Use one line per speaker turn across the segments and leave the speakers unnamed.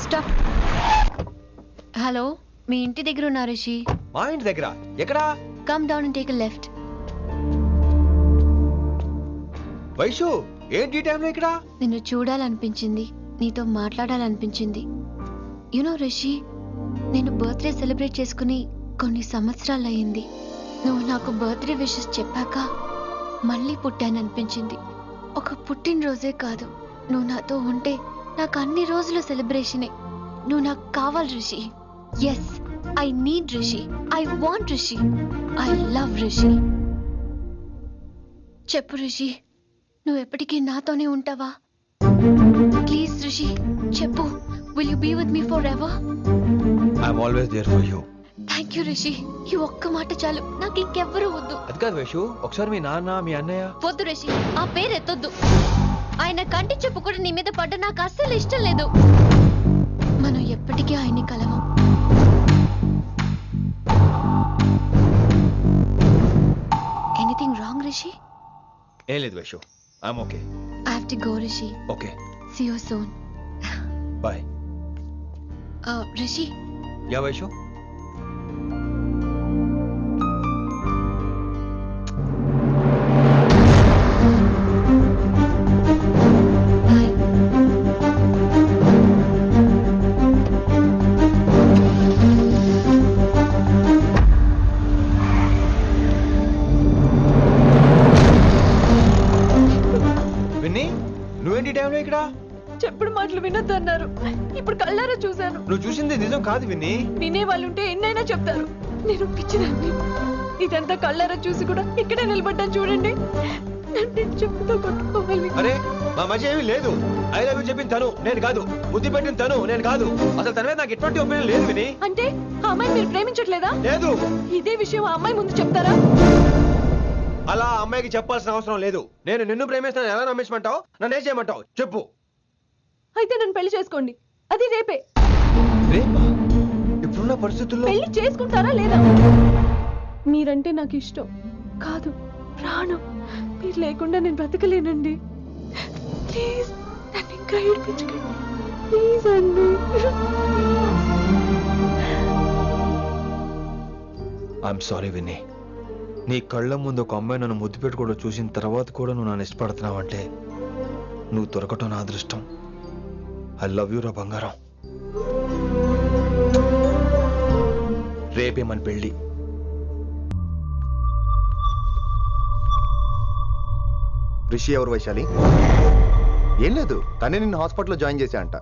Stop. Hello, మీ ఇంటి దగ్గర ఉన్నా రిషి?
మా ఇంటి దగ్గర ఎక్కడా?
Come down and take a left.
Vaishu ఏంటి ఈ టైంలో ఇక్కడ?
నిన్ను చూడాలనిపించింది, నీతో మాట్లాడాలనిపించింది. యునో రిషి, నేను బర్త్డే సెలబ్రేట్ చేసుకుని కొన్ని సంవత్సరాలయ్యింది. నువ్వు నాకు బర్త్డే విషెస్ చెప్పాక మళ్ళీ పుట్టాననిపించింది. ఒక పుట్టినరోజే కాదు, నువ్వు నాతో ఉంటే నాకు అన్ని రోజుల సెలబ్రేషనే. నువ్వు నాకు కావాలి Rishi. Yes, I need Rishi, I want Rishi, I love Rishi. చెప్పు రిషి, నువ్వు ఎప్పటికీ నాతోనే ఉంటావా? ప్లీజ్ రిషి చెప్పు. Will you be with me forever?
I'm always there for you.
Thank you Rishi. ఈ ఒక్క మాట చాలు, నాకు ఇంకెవ్వరూ వద్దు.
అది కాదు వైషు, ఒకసారి మీ నాన్న మీ అన్నయ్య.
వద్దు రిషి, ఆ పేరు ఎత్తొద్దు. ఆయన కంటి చెప్పు కూడా నీ మీద పడ్డ నాకు అస్సలు ఇష్టం లేదు. మనం ఎప్పటికీ ఆయన్ని కలవం. Anything wrong Rishi?
ఏం లేదు Vaishu, I'm okay.
I have to go Rishi.
Okay,
see you soon.
Bye.
Rishi,
yeah Vaishu.
Bye.
Vinni, నువ్వేంటి ఈ టైంలో ఇక్కడ?
చెప్పుడు మాటలు వినొద్దు అన్నారు, ఇప్పుడు కళ్ళారా చూశాను.
నువ్వు చూసింది నిజం కాదు విన్నీ.
వినే వాళ్ళుంటే ఎన్నైనా చెప్తారు. నేను పిచ్చిదాన్ని. ఇదంతా కళ్ళారా చూసి కూడా ఇక్కడే నిలబడ్డాను చూడండి. నన్ను చెప్పుతో కొట్టుకోవాలి.
అరే, మా మధ్య ఏమీ లేదు. ఐ లవ్ యూ చెప్పింది తను, నేను కాదు. బుద్ధి పెట్టిన తను, నేను కాదు. అసలు తన మీద నాకు ఎటువంటి ఒపీనియన్ లేదు విని.
అంటే ఆ అమ్మాయిని మీరు ప్రేమించట్లేదా?
లేదు.
ఇదే విషయం ఆ అమ్మాయి ముందు చెప్తారా?
అలా ఆ అమ్మాయికి చెప్పాల్సిన అవసరం లేదు. నేను నిన్ను ప్రేమిస్తాను, ఎలా నమ్మించమంటావు? నన్ను ఏం చేయమంటావు చెప్పు.
అయితే నన్ను పెళ్లి చేసుకోండి, అది రేపే.
రేపా? ఇప్పుడున్న పరిస్థితుల్లో
పెళ్లి చేసుకుంటారా లేదా? మీరంటే నాకు ఇష్టం కాదు, ప్రాణం. మీరు లేకుండా నేను బ్రతకలేనండి. ప్లీజ్ నన్ను ఇంకా ఏడిపించకండి. ప్లీజ్ అండి.
I'm sorry Vinni. నీ కళ్ళ ముందు ఒక అమ్మాయి నన్ను ముద్దు పెట్టుకోవడం చూసిన తర్వాత కూడా నువ్వు నన్ను ఇష్టపడుతున్నావంటే నువ్వు దొరకటం నా అదృష్టం. ఐ లవ్ యూ రా బంగారం. రేపే మన పెళ్ళి.
రిషి ఎవరు వైశాలి? ఏం లేదు, తనే నిన్ను హాస్పిటల్లో జాయిన్ చేశా అంట,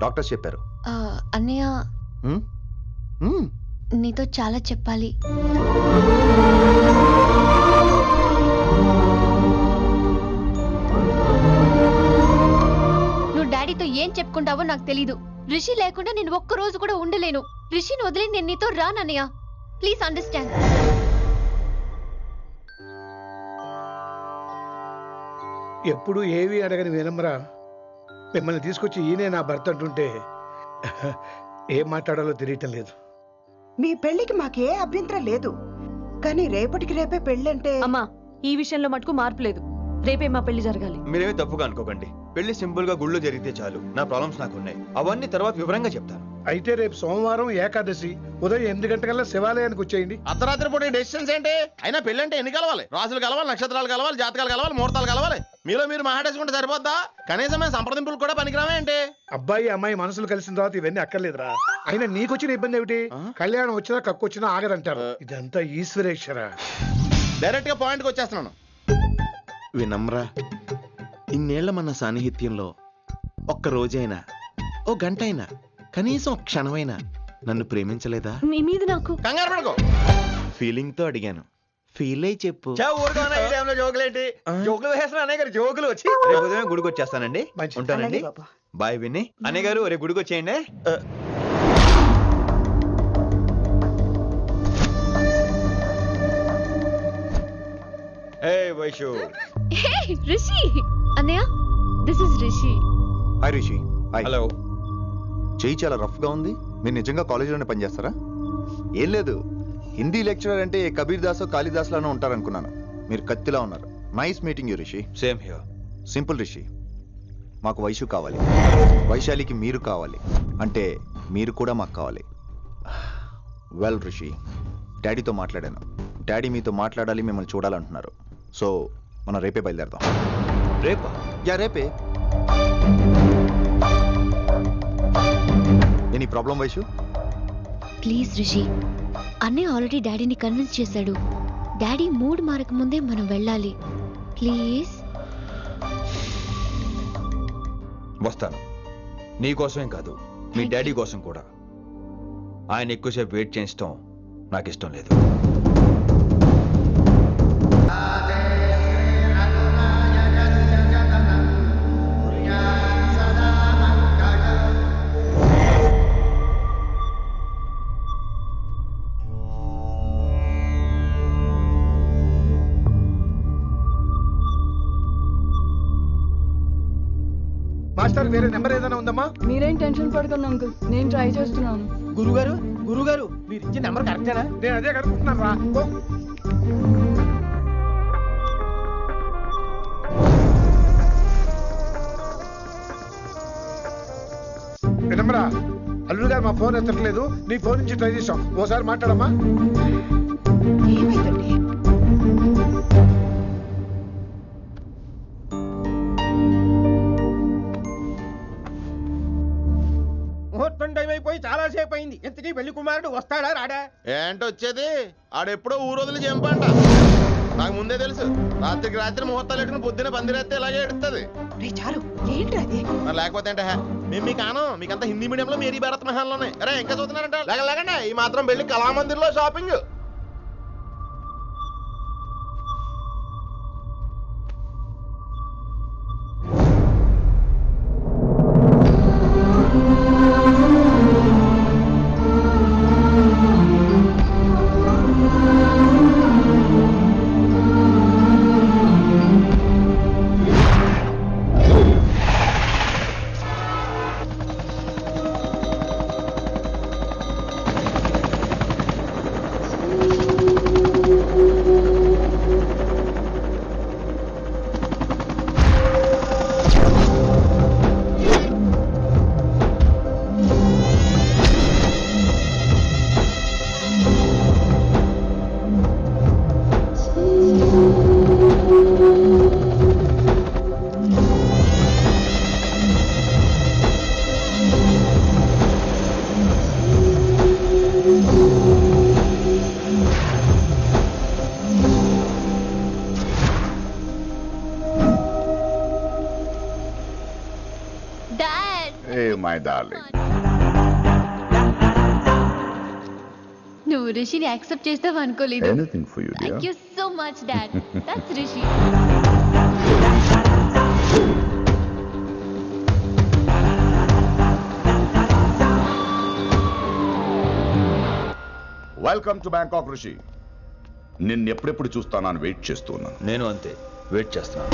డాక్టర్స్ చెప్పారు.
అన్నయ్య,
హ్మ్? హ్మ్.
నీతో చాలా చెప్పాలి. నువ్వు డాడీతో ఏం చెప్పుకుంటావో నాకు తెలీదు. రిషి లేకుండా నేను ఒక్క రోజు కూడా ఉండలేను. రిషిని వదిలి నేను నీతో రానన్నయ్య. Please understand.
ఎప్పుడు ఏవి అడగని వినమ్రా మిమ్మల్ని తీసుకొచ్చి ఈయనే నా భర్త అంటుంటే ఏం మాట్లాడాలో తెలియటం లేదు.
మీ పెళ్లికి మాకే అభ్యంతరం లేదు, కానీ రేపటికి రేపే పెళ్ళంటే.
అమ్మా, ఈ విషయంలో మటుకు మార్పు లేదు. రేపే మా పెళ్లి జరగాలి.
మీరేమీ తప్పుగా అనుకోకండి. పెళ్లి సింపుల్ గా గుళ్ళో జరిగితే చాలు. నా ప్రాబ్లమ్స్ నాకు ఉన్నాయి, అవన్నీ తర్వాత వివరంగా చెప్తాను.
అయితే రేపు సోమవారం ఏకాదశి ఉదయం 8 గంటలకల్లా శివాలయానికి వచ్చేయండి.
అర్ధరాత్రి పూట డెసిషన్స్ ఏంటి? అయినా పెళ్ళంటే ఎన్ని కలవాలి? రాసులు కలవాలి, నక్షత్రాలు కలవాలి, జాతకాలు కలవాలి, ముహూర్తాలు కలవాలి. మీలో మీరు మాట్లాడేసుకుంటే సరిపోద్దా? కనీసమే సంప్రదింపులు కూడా పనికిరావే ఏంటి?
అబ్బాయి అమ్మాయి మనసులు కలిసిన తర్వాత ఇవన్నీ అక్కర్లేదురా. అయినా నీకొచ్చిన ఇబ్బంది ఏమిటి? కళ్యాణం వచ్చినా కక్కొచ్చినా ఆగదంటారు. ఇదంతా ఈశ్వరేశ్వర.
డైరెక్ట్ గా పాయింట్కి వచ్చేస్తున్నాను. వినమ్రా, ఇన్నేళ్ల మన సాన్నిహిత్యంలో ఒక్క రోజైనా, ఓ గంట అయినా, కనీసం ఒక క్షణమైనా నన్ను ప్రేమించలేదా?
మీ మీద నాకు
కంగారు పడుకో. ఫీలింగ్ తో అడిగాను, ఫీల్ అయి చెప్పు.
జోకులేంటి? జోకులు వేసిన అన్నయ్య గారు జోకులు వచ్చి రేపు ఉదయం గుడికి వచ్చేస్తానండి.
మంచిది.
ఉంటానండి.
అలాగే బాబు.
Bye Winnie. అన్నయ్య గారు రేపు గుడికి వచ్చేయండి. Hey, Vaishu.
Hey, Rishi. అన్నయ్య, this is Rishi.
Hi Rishi. Hi.
Hello.
చెయ్యి చాలా రఫ్ గా ఉంది. మీరు నిజంగా కాలేజీలోనే పనిచేస్తారా? ఏం లేదు, హిందీ లెక్చరర్ అంటే కబీర్ దాస్ కాళిదాస్ లానో ఉంటారనుకున్నాను. మీరు కత్తిలా ఉన్నారు. Nice meeting you Rishi.
Same here.
Simple Rishi, మాకు వైషు కావాలి, వైశాలికి మీరు కావాలి, అంటే మీరు కూడా మాకు కావాలి. వెల్ రిషి, డాడీతో మాట్లాడాను. డాడీ మీతో మాట్లాడాలి, మిమ్మల్ని చూడాలంటున్నారు. సో మనం రేపే బయలుదేరదాం.
రేపా?
యా రేపే. Any problem Vaishu?
Please Rishi, అన్నయ్య ఆల్రెడీ డాడీని కన్విన్స్ చేశాడు. డాడీ మూడ్ మారక ముందే మనం వెళ్ళాలి. ప్లీజ్.
వస్తాను. నీకోసమేం కాదు, మీ డాడీ కోసం కూడా. ఆయన ఎక్కువసేపు వెయిట్ చేయించడం నాకు ఇష్టం లేదు.
మాస్టర్ వేరే నెంబర్ ఏదైనా ఉందమ్మా?
మీరేం టెన్షన్ పడకండి అంకుల్, నేను ట్రై చేస్తున్నాను.
గురుగారు మీరు ఇచ్చిన నెంబర్ కరెక్టేనా?
నేను అదే కనుక్కుంటున్నాను రా. వినమ్రా, అల్లుడు గారు మా ఫోన్ ఎత్తట్లేదు. నీ ఫోన్ నుంచి ట్రై చేసాం, ఓసారి మాట్లాడమ్మా.
ఏమైందండి?
ముహూర్తం టైం అయిపోయి చాలా సేపు అయింది. ఇంతకీ పెళ్లి కుమారుడు వస్తాడా రాడా?
ఏంటి వచ్చేది? ఆడెప్పుడో ఊరొదిలి చెంపంట. నాకు ముందే తెలుసు. రాత్రికి రాత్రి ముహూర్తాలు పెట్టుకుని పొద్దున పందిరేస్తే ఇలాగే ఎడుతుంది.
రే చాలు, ఏంటి అది?
మరి లేకపోతే అంటే మేము మీకు ఆను మీకంతా హిందీ మీడియంలో మేరీ భారత్ మహాల్లోనే. అరే ఇంకా చూస్తున్నారంట. లేకండి ఈ మాత్రం పెళ్లి కళామందిర్లో షాపింగ్.
My darling.
నువ్వు రిషిని యాక్సెప్ట్ చేస్తావు అనుకోలేదు.
Anything for you, dear.
Thank you so much dad. That's Rishi.
Welcome to Bangkok, Rishi. నిన్ను ఎప్పుడెప్పుడు చూస్తానని వెయిట్ చేస్తున్నాను.
నేను అంతే వెయిట్ చేస్తున్నాను.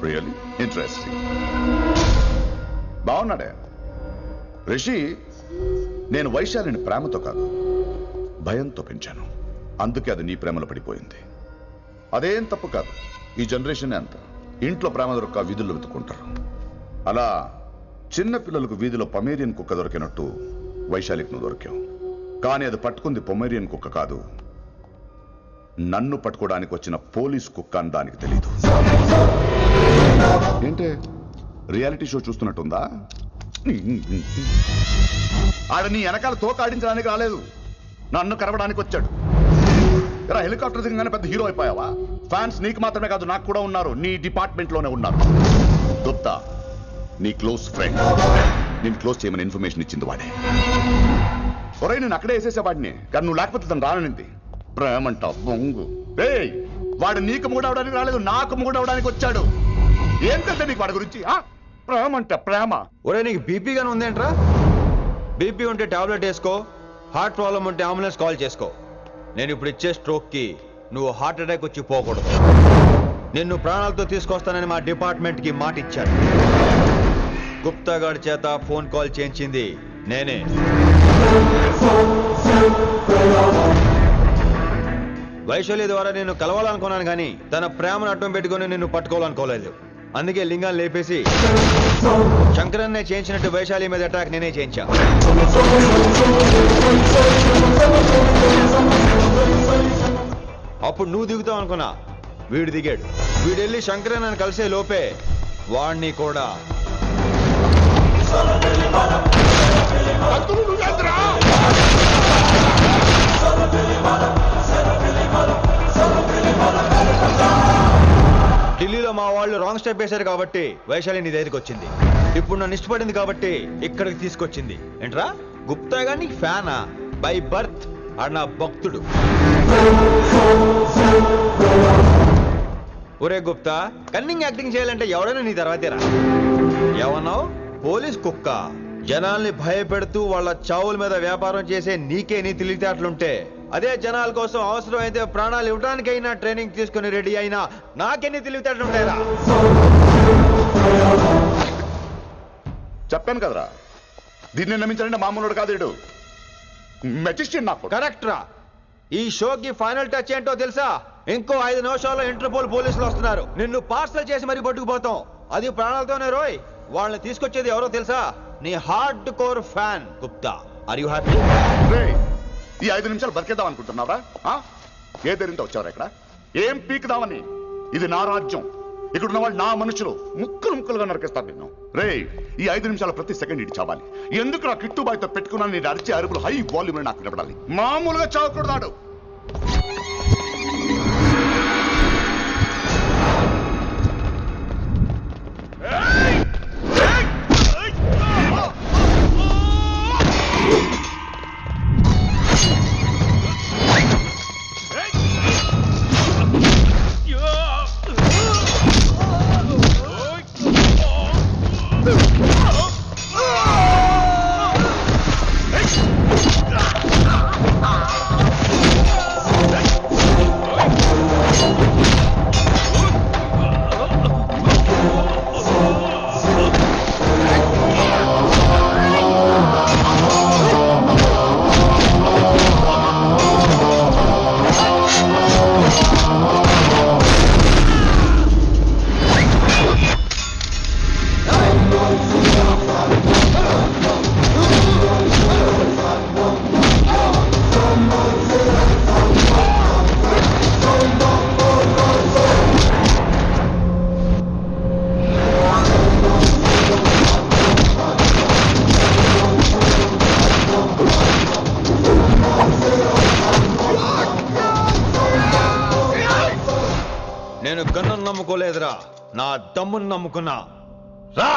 Really interesting. బాగున్నాడే రిషి. నేను వైశాలిని ప్రేమతో కాదు భయంతో పెంచాను. అందుకే అది నీ ప్రేమలో పడిపోయింది. అదేం తప్పు కాదు. ఈ జనరేషన్ అంత ఇంట్లో ప్రేమ దొరక్క వీధుల్లో వెతుకుంటారు. అలా చిన్న పిల్లలకు వీధిలో పొమేరియన్ కుక్క దొరికినట్టు వైశాలికి నువ్వు దొరికావు. కానీ అది పట్టుకుంది పొమేరియన్ కుక్క కాదు, నన్ను పట్టుకోవడానికి వచ్చిన పోలీస్ కుక్క అని దానికి తెలీదు. ఏంటే రియాలిటీ షో చూస్తున్నట్టుందా? ఆడ నీ వెనకాల తోక ఆడించడానికి రాలేదు, నన్ను కరవడానికి వచ్చాడు. ఇలా హెలికాప్టర్ దిగగానే పెద్ద హీరో అయిపోయావా? ఫ్యాన్స్ నీకు మాత్రమే కాదు నాకు కూడా ఉన్నారు. నీ డిపార్ట్మెంట్ లోనే ఉన్నారు. గుప్తా నీ క్లోజ్ ఫ్రెండ్. నేను క్లోజ్ చేయమని ఇన్ఫర్మేషన్ ఇచ్చింది వాడే. ఒరే నేను అక్కడే వేసేసేవాడిని, కానీ నువ్వు లేకపోతే తను రానునింది. ప్రేమంట బొంగు. వాడు నీకు మూడవడానికి రాలేదు, నాకు మూడవడానికి వచ్చాడు. ఏం తెలుసా నీకు వాడి గురించి? ప్రేమంట ప్రేమ.
ఒరే నీకు బీపీ గానీ ఉందేంట్రా? బీపీ ఉంటే టాబ్లెట్ వేసుకో, హార్ట్ ప్రాబ్లం ఉంటే అంబులెన్స్ కాల్ చేసుకో. నేను ఇప్పుడు ఇచ్చే స్ట్రోక్ కి నువ్వు హార్ట్ అటాక్ వచ్చి పోకూడదు. నిన్ను ప్రాణాలతో తీసుకొస్తానని మా డిపార్ట్మెంట్ కి మాట ఇచ్చాడు. గుప్తా గారి చేత ఫోన్ కాల్ చేయించింది నేనే. వైశాలి ద్వారా నేను కలవాలనుకున్నాను కానీ తన ప్రేమను అడ్డం పెట్టుకుని నిన్ను పట్టుకోవాలనుకోలేదు. అందుకే లింగాన్ని లేపేసి శంకరన్నే చేయించినట్టు వైశాలి మీద అటాక్ నేనే చేయించా. అప్పుడు నువ్వు దిగుతావు అనుకున్నా, వీడు దిగాడు. వీడు వెళ్ళి శంకరన్నని కలిసే లోపే వాణ్ణి కూడా ఢిల్లీలో మా వాళ్ళు రాంగ్ స్టెప్ వేశారు కాబట్టి వైశాలి నీ దగ్గరికి వచ్చింది. ఇప్పుడు నన్ను ఇష్టపడింది కాబట్టి ఇక్కడికి తీసుకొచ్చింది. ఏంట్రా గుప్తా గాని ఫ్యానా? బై బర్త్ ఆడు నా భక్తుడు. ఒరే గుప్తా, కన్నింగ్ యాక్టింగ్ చేయాలంటే ఎవరైనా నీ తర్వాతేరా. ఏమన్నావు? పోలీస్ కుక్క. జనాల్ని భయపెడుతూ వాళ్ళ చావుల మీద వ్యాపారం చేసే నీకే నీ తెలివితేటలుంటే, అదే జనాల కోసం అవసరమైతే ప్రాణాలు ఇవ్వడానికైనా ట్రైనింగ్ తీసుకుని రెడీ అయినా నాకెన్ని తెలివితేటలుంటాయిరా?
చెప్పాను కదరా, దీన్ని నమ్మించాలంటే మామూలుడు కాదు, వీడు మెజిస్ట్రియన్. నాకు
కరెక్ట్ రా. ఈ షోకి ఫైనల్ టచ్ ఏంటో తెలుసా? ఇంకో 5 నిమిషాల్లో ఇంటర్పోల్ పోలీసులు వస్తున్నారు. నిన్ను పార్సల్ చేసి మరీ పట్టుకుపోతాం, అది ప్రాణాలతోనే రోయ్. వాళ్ళని తీసుకొచ్చేది ఎవరో తెలుసా? నీ hardcore fan Gupta. Are you happy?
ఈ 5 నిమిషాలు బతికేద్దాం అనుకుంటున్నావా? ఏ ధైర్యంతో వచ్చారా ఇక్కడ? ఏం పీకుదామని? ఇది నా రాజ్యం, ఇక్కడ ఉన్న వాళ్ళు నా మనుషులు. ముక్కలు ముక్కలుగా నరికేస్తారు నిన్ను. ఈ 5 నిమిషాల ప్రతి సెకండ్ ఇటు చావాలి. ఎందుకు నా కిట్టుబాయితో పెట్టుకున్నా నేను అరిచే అరుపులు హై వాల్యూమ్ నాకు వినపడాలి. మామూలుగా చావకూడదాడు.
నేను గన్ను నమ్ముకోలేదురా, నా దమ్మును నమ్ముకున్నా. రా!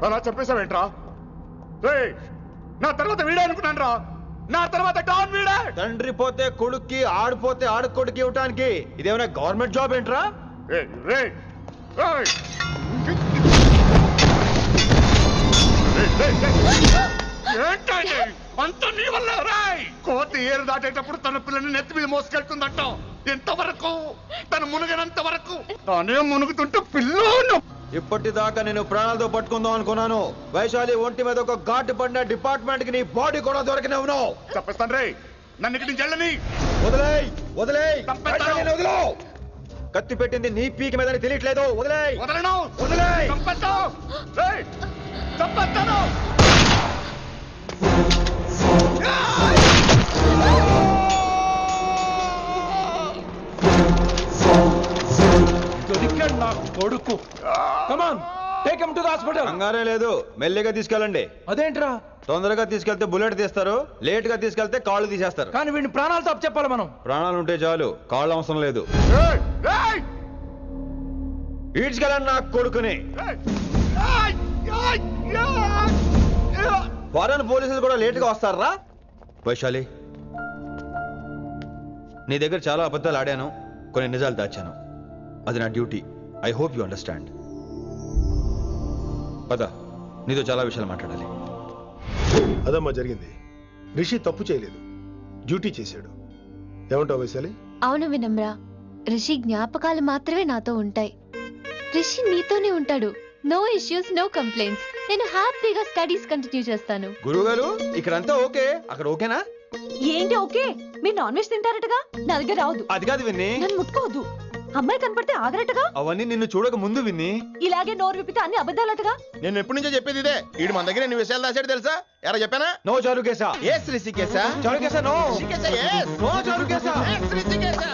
అలా చెప్పేశావేంట్రా? నా తర్వాత వీడే అనుకున్నాను రా. నా తర్వాత డాన్ వీడే. తండ్రి పోతే కొడుక్కి, ఆడిపోతే ఆడుకొడుకి ఇవ్వటానికి ఇదేమైనా గవర్నమెంట్ జాబ్ ఏంట్రా? అంత నీ వల్ల రాయ్. కోతి ఏరు దాటేటప్పుడు తన పిల్లని నెత్తి మీద మోసుకెళ్తుందంట. ఎంతవరకు? తను మునిగినంత వరకు. తానే మునుగుతుంటే పిల్లను. ఇప్పటిదాకా నేను ప్రాణాలతో పట్టుకుందాం అనుకున్నాను. వైశాలి ఒంటి మీద ఒక ఘాటు పడిన డిపార్ట్మెంట్ కి నీ బాడీ కూడా దొరికినవును. చెప్పేస్తాను రే, నన్ను ఇక్కడి నుంచి వెళ్ళని. వదిలేయ్, వదిలేయ్, వదిలో. కత్తి పెట్టింది నీ పీకి మీద తెలియట్లేదు. వదిలేయ్. వదలను. వదిలేయ్. చంపేస్తాను.
నా కొడుకు.
కంగారే లేదు, మెల్లిగా తీసుకెళ్ళండి.
అదేంట్రా?
తొందరగా తీసుకెళ్తే బుల్లెట్ తీస్తారు, లేట్ గా తీసుకెళ్తే కాళ్ళు తీసేస్తారు.
కానీ వీడిని ప్రాణాలు తప్పు చెప్పాలి మనం.
ప్రాణాలు ఉంటే చాలు, కాళ్ళు అవసరం లేదు. ఈడ్చుకెళ్ళండి నా కొడుకుని. ఫారెన్ పోలీసులు కూడా లేట్ గా వస్తారా? వైశాలి, నీ దగ్గర చాలా అబద్ధాలు ఆడాను, కొన్ని నిజాలు దాచాను. అది నా duty. I hope you understand. పద, నీతో చాలా విషయాలు మాట్లాడాలి.
అదమ్మా జరిగింది. రిషి తప్పు చేయలేదు, డ్యూటీ చేశాడు. ఏమంటావు వైశాలి?
అవును వినమ్ర, రిషి జ్ఞాపకాలు మాత్రమే నాతో ఉంటాయి. రిషి నీతోనే ఉంటాడు. No issues, no complaints. నేను హ్యాపీగా స్టడీస్ కంటిన్యూ చేస్తాను.
గురువు గారు, ఇక్కడంతా ఓకే, అక్కడ ఓకేనా?
ఏంటి ఓకే? మీరు నాన్ వెజ్ తింటారటగా, నా దగ్గర రావద్దు.
అది కాదు విన్ని,
నన్ను ముట్టుకోవద్దు. అమ్మాయి కనపడితే ఆగరటగా.
అవన్నీ నిన్ను చూడక ముందు విన్ని.
ఇలాగే నోరు విప్పితే అన్ని అబద్ధాలటగా.
నేను ఎప్పటి నుంచో చెప్పేది ఇదే. వీడు మన దగ్గర ఎన్ని విషయాలు దాచాడు తెలుసా? ఎరా చెప్పానా?
నో చారుకేశా.
ఎస్ రిషికేశా.
చారుకేశా నో.
రిషికేశా ఎస్.
నో చారుకేశా.
ఎస్ రిషికేశా.